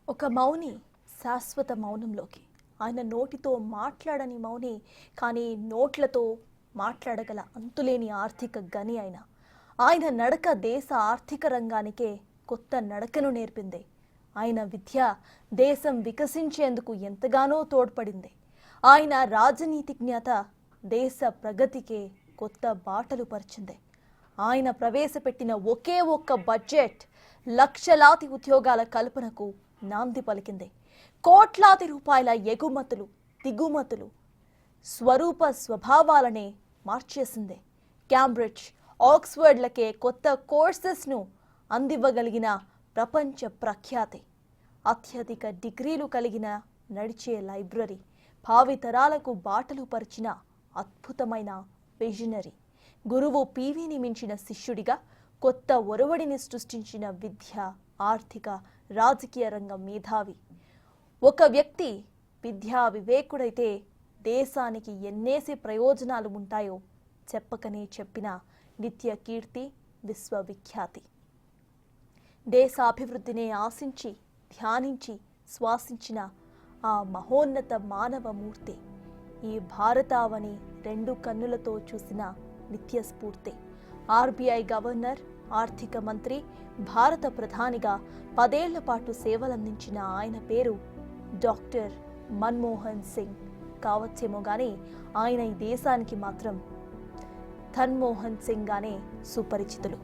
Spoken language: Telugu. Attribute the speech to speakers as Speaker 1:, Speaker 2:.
Speaker 1: ఒక మౌని శాశ్వత మౌనంలోకి ఆయన నోటితో మాట్లాడని మౌని కానీ నోట్లతో మాట్లాడగల అంతులేని ఆర్థిక గని ఆయన నడక దేశ ఆర్థిక రంగానికే కొత్త నడకను నేర్పింది. ఆయన విద్య దేశం వికసించేందుకు ఎంతగానో తోడ్పడింది. ఆయన రాజనీతిజ్ఞత దేశ ప్రగతికే కొత్త బాటలు పరిచింది. ఆయన ప్రవేశపెట్టిన ఒకే ఒక్క బడ్జెట్ లక్షలాది ఉద్యోగాల కల్పనకు నాంది పలికింది. కోట్లాది రూపాయల ఎగుమతులు దిగుమతులు స్వరూప స్వభావాలనే మార్చేసింది. క్యాంబ్రిడ్జ్ ఆక్స్ఫర్డ్లకే కొత్త కోర్సెస్ను అందివ్వగలిగిన ప్రపంచ ప్రఖ్యాతి, అత్యధిక డిగ్రీలు కలిగిన నడిచే లైబ్రరీ, భావితరాలకు బాటలు పరిచిన అద్భుతమైన విజనరీ, గురువు పీవీని మించిన శిష్యుడిగా కొత్త ఒరవడిని సృష్టించిన విద్య, ఆర్థిక, రాజకీయ రంగం మేధావి. ఒక వ్యక్తి విద్యా వివేకుడైతే దేశానికి ఎన్నేసి ప్రయోజనాలు ఉంటాయో చెప్పకనే చెప్పిన నిత్య కీర్తి, విశ్వవిఖ్యాతి. దేశాభివృద్ధినే ఆశించి ధ్యానించి శ్వాసించిన ఆ మహోన్నత మానవమూర్తి ఈ భారతావని రెండు కన్నులతో చూసిన నిత్య స్ఫూర్తి. ఆర్బీఐ గవర్నర్, ఆర్థిక మంత్రి, భారత ప్రధానిగా 10 ఏళ్ల పాటు సేవలందించిన ఆయన పేరు డాక్టర్ మన్మోహన్ సింగ్ కావచ్చేమో గానీ ఆయన ఈ దేశానికి మాత్రం ధన్మోహన్ సింగ్ గానే సుపరిచితులు.